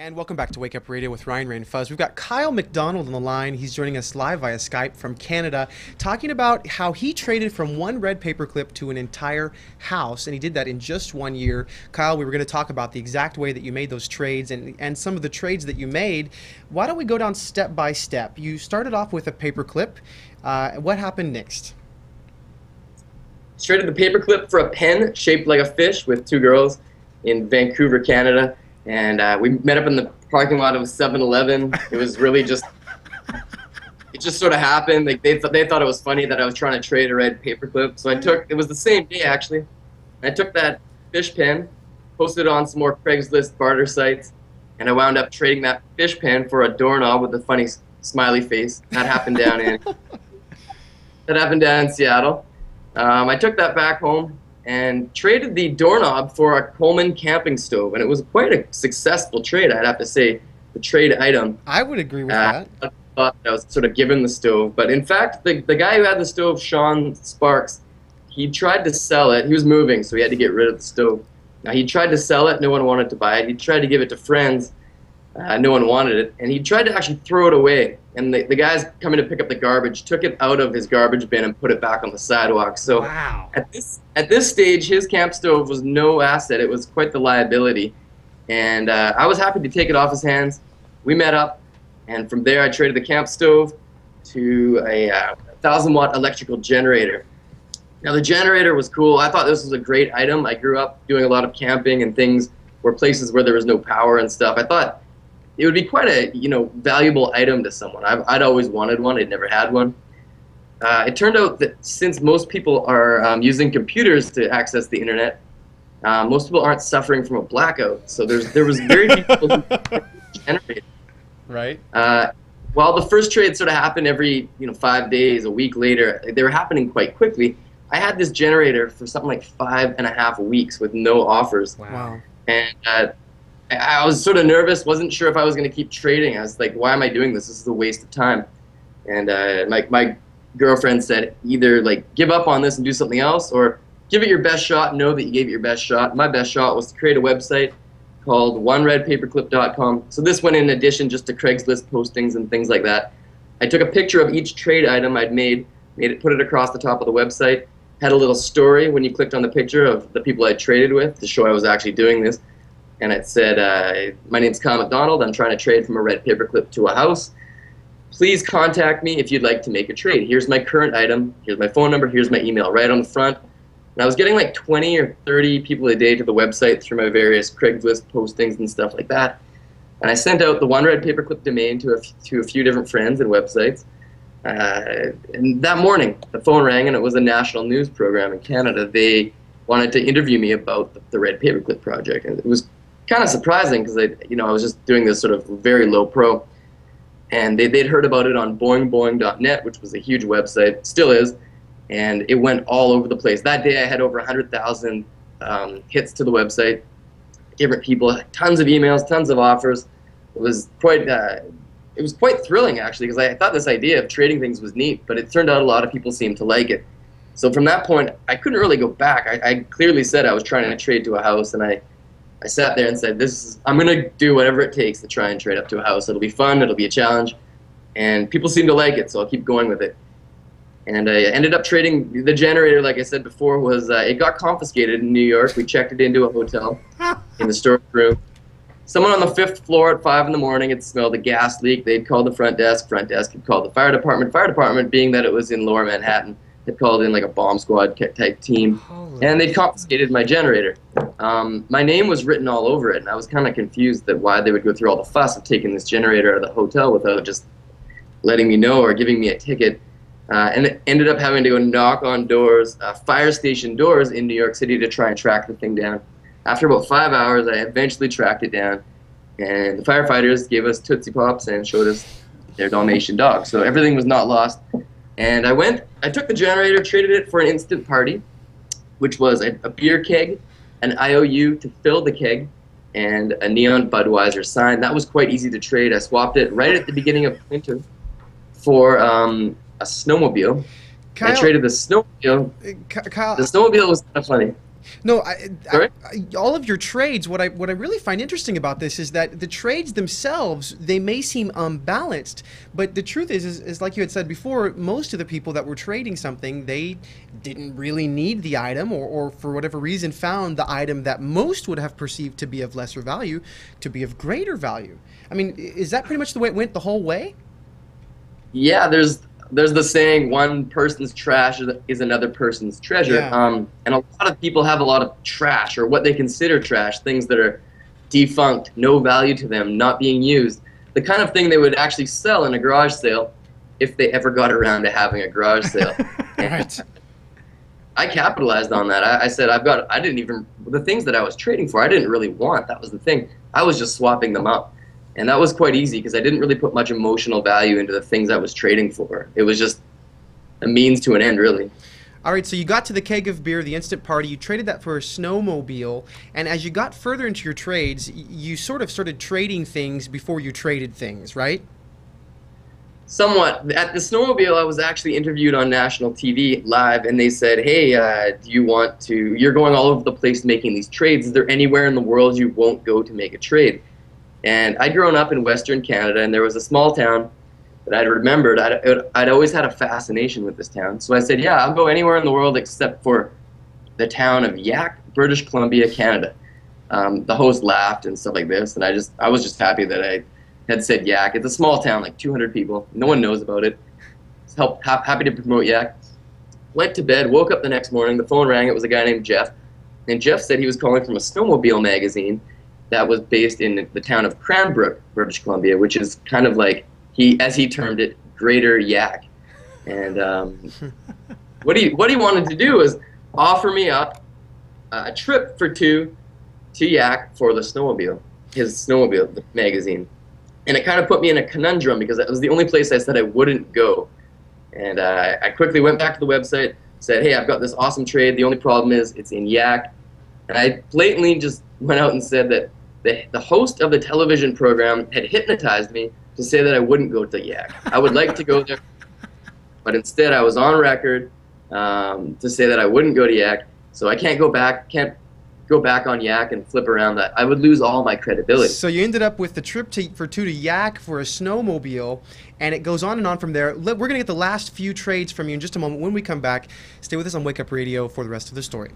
And welcome back to Wake Up Radio with Ryan Rain Fuzz. We've got Kyle MacDonald on the line. He's joining us live via Skype from Canada, talking about how he traded from one red paperclip to an entire house, and he did that in just 1 year. Kyle, we were going to talk about the exact way that you made those trades and some of the trades that you made. Why don't we go down step by step? You started off with a paperclip. What happened next? Traded the paperclip for a pen shaped like a fish with two girls in Vancouver, Canada. And we met up in the parking lot of a 7-Eleven. It was really just, it just sort of happened. Like they thought it was funny that I was trying to trade a red paperclip. So it was the same day actually. I took that fish pen, posted it on some more Craigslist barter sites, and I wound up trading that fish pen for a doorknob with a funny smiley face. That happened down in Seattle. I took that back home and traded the doorknob for a Coleman camping stove, and it was quite a successful trade, I'd have to say. The trade item. I would agree with that. I thought I was sort of given the stove, but in fact, the guy who had the stove, Sean Sparks, he tried to sell it. He was moving, so he had to get rid of the stove. Now, he tried to sell it. No one wanted to buy it. He tried to give it to friends. No one wanted it, and he tried to actually throw it away. And the guys coming to pick up the garbage took it out of his garbage bin and put it back on the sidewalk. So wow. At this stage, his camp stove was no asset. It was quite the liability. And I was happy to take it off his hands. We met up, and from there I traded the camp stove to a 1,000-watt electrical generator. Now the generator was cool. I thought this was a great item. I grew up doing a lot of camping and things where places where there was no power and stuff. I thought it would be quite a valuable item to someone. I'd always wanted one. I'd never had one. It turned out that since most people are using computers to access the internet, most people aren't suffering from a blackout. So there was very few people who generated. Right. While the first trade sort of happened every 5 days, a week later, they were happening quite quickly. I had this generator for something like 5.5 weeks with no offers. Wow. And I was sort of nervous, wasn't sure if I was going to keep trading. I was like, why am I doing this? This is a waste of time. And my girlfriend said, either give up on this and do something else, or give it your best shot, know that you gave it your best shot. My best shot was to create a website called oneredpaperclip.com. So this went in addition just to Craigslist postings and things like that. I took a picture of each trade item I'd made it, put it across the top of the website, had a little story when you clicked on the picture of the people I traded with to show I was actually doing this. And it said, my name's Kyle MacDonald. I'm trying to trade from a red paperclip to a house. Please contact me if you'd like to make a trade. Here's my current item. Here's my phone number. Here's my email right on the front. And I was getting like 20 or 30 people a day to the website through my various Craigslist postings and stuff like that. And I sent out the one red paperclip domain to a few different friends and websites. And that morning, the phone rang, and it was a national news program in Canada. They wanted to interview me about the red paperclip project. And it was kind of surprising because I was just doing this sort of very low pro, and they'd heard about it on boingboing.net, which was a huge website, still is, and it went all over the place. That day I had over 100,000 hits to the website, different people, tons of emails, tons of offers. It was quite thrilling actually, because I thought this idea of trading things was neat, but it turned out a lot of people seemed to like it. So from that point, I couldn't really go back. I clearly said I was trying to trade to a house, and I sat there and said, I'm going to do whatever it takes to try and trade up to a house. It'll be fun. It'll be a challenge. And people seem to like it, so I'll keep going with it. And I ended up trading the generator, like I said before, it got confiscated in New York. We checked it into a hotel in the storage room. Someone on the 5th floor at 5 in the morning had smelled a gas leak. They'd called the front desk. Front desk had called the fire department. Fire department, being that it was in Lower Manhattan, had called in like a bomb squad type team, and they'd confiscated my generator. My name was written all over it, and I was kind of confused that why they would go through all the fuss of taking this generator out of the hotel without just letting me know or giving me a ticket. And it ended up having to go knock on doors, fire station doors in New York City to try and track the thing down. After about 5 hours, I eventually tracked it down, and the firefighters gave us Tootsie Pops and showed us their Dalmatian dog. So everything was not lost. And I took the generator, traded it for an instant party, which was a beer keg, an IOU to fill the keg, and a neon Budweiser sign. That was quite easy to trade. I swapped it right at the beginning of winter for a snowmobile. Kyle, I traded the snowmobile. Kyle, the snowmobile was kind of funny. No, Sorry? all of your trades. What I really find interesting about this is that the trades themselves, they may seem unbalanced, but the truth is like you had said before, most of the people that were trading something, they didn't really need the item, or for whatever reason found the item that most would have perceived to be of lesser value to be of greater value. I mean, is that pretty much the way it went the whole way? Yeah, there's the saying, one person's trash is another person's treasure. Yeah. And a lot of people have a lot of trash, or what they consider trash, things that are defunct, no value to them, not being used. The kind of thing they would actually sell in a garage sale if they ever got around to having a garage sale. Right. I capitalized on that. I said, I didn't even, the things that I was trading for, I didn't really want. That was the thing. I was just swapping them up. And that was quite easy because I didn't really put much emotional value into the things I was trading for. It was just a means to an end, really. All right, so you got to the keg of beer, the instant party, you traded that for a snowmobile, and as you got further into your trades, you sort of started trading things before you traded things, right? Somewhat. At the snowmobile, I was actually interviewed on national TV live, and they said, hey, do you want to, you're going all over the place making these trades. Is there anywhere in the world you won't go to make a trade? And I'd grown up in Western Canada, and there was a small town that I'd remembered. I'd always had a fascination with this town. So I said, yeah, I'll go anywhere in the world except for the town of Yak, British Columbia, Canada. The host laughed and stuff like this, and I was just happy that I had said Yak. It's a small town, like 200 people. No one knows about it. Happy to promote Yak. Went to bed, woke up the next morning, the phone rang. It was a guy named Jeff. And Jeff said he was calling from a snowmobile magazine that was based in the town of Cranbrook, British Columbia, which is kind of like, as he termed it, Greater Yak. And what he wanted to do was offer me up a trip for two to Yak for the snowmobile, his snowmobile magazine. And it kind of put me in a conundrum because that was the only place I said I wouldn't go. And I quickly went back to the website, said, hey, I've got this awesome trade. The only problem is it's in Yak. And I blatantly just went out and said that the host of the television program had hypnotized me to say that I wouldn't go to Yak. I would like to go there, but instead I was on record to say that I wouldn't go to Yak. So I can't go back on Yak and flip around that. I would lose all my credibility. So you ended up with the trip for two to Yak for a snowmobile, and it goes on and on from there. We're going to get the last few trades from you in just a moment when we come back. Stay with us on Wake Up Radio for the rest of the story.